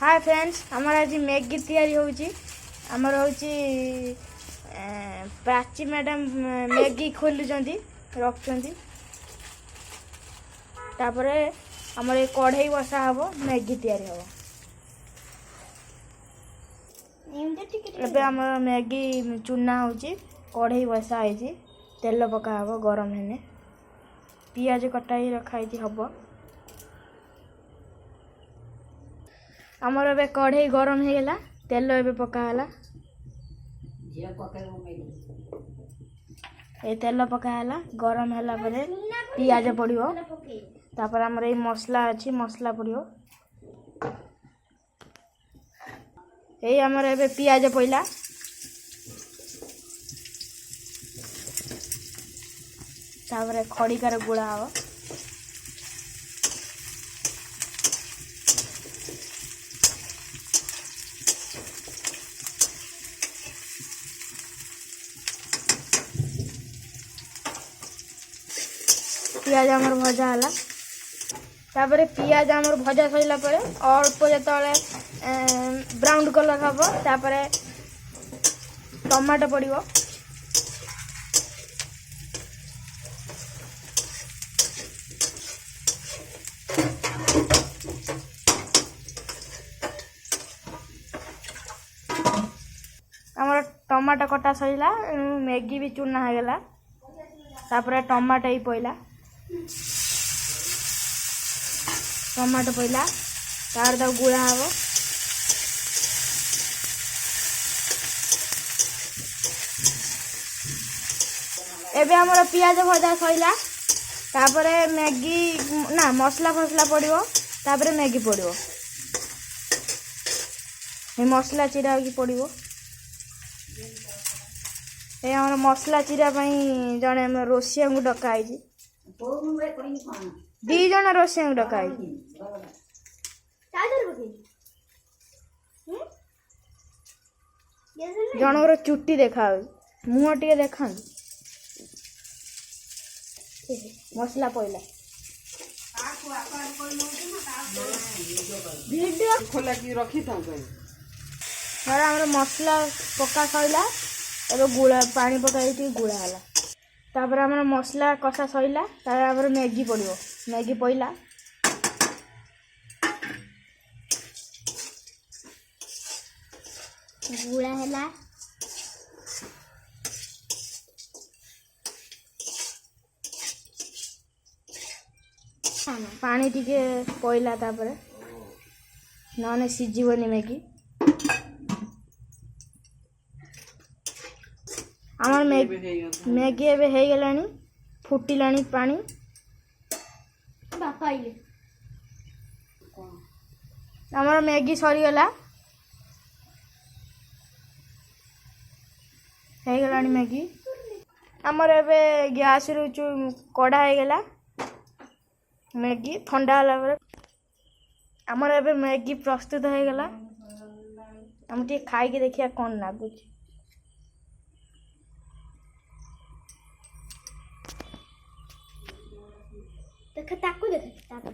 hi friends आमर आज Maggi तैयारी होउची आमर होउची प्राची मैडम मैगी खोलुचंती रखुचंती तापरे आमर ए कढ़ई बसा हबो मैगी तैयारी हबो एबे आमर मैगी चुना होउची कढ़ई बसा आइची तेल पका हबो गरम हेने पियाज कटाई रखाई हबो आमर ए कढ़ई गरम हो गला तेल ए पकाला ए तेल पकाला गरम होला परे पियाज पड़ियो तापर आमर ए मसला अछि मसला पड़ियो ए आमर ए पियाज पइला तापर खड़िकार गुड़ा हबो पियाज आमर भजा हला तापर पियाज आमर भजा सइला परे अल्प जतले ब्राउन कलर हबो तापर टमाटो पड़िबो आमर टमाटो कटा सइला मैगी भी चुना हो गला तापर टमाटो ही पइला टमाटो पइला तार दा गुड़ा हबो एबे हमर पियाज भजा सइला तापर मैगी ना मसला फसला पड़िबो तापर मैगी पड़िबो ए मसला चिरा की पड़िबो ए हमर मसला चिरा पई जने हम रोसिया को डका आइजी दी जन रोसिया को डका आइजी जनकर चुट्टी देखा मुह टे देखा मसला पइला खोला की रखी था हमर मसला पका सइला एबे गुड़ा पानी पकाई गुड़ा हला तापर हमर मसला कषा सइला तापर हमर मैगी पड़ियो मैगी पइला गुड़ा हला पानी टिके पइला तापर नने सिजिबनी मैगी आमर मैगी एबे हे गलानी फुटिलानी पानी बापा आइले आमर मैगी सरी गला हे गलानी मैगी आमर एबे गैस रु कड़ा हे गला मैगी ठंडा होला पर आमर एबे मैगी प्रस्तुत हो गला हम टी खाई के देखिया कोन लागुच देख ताकू देख ताकू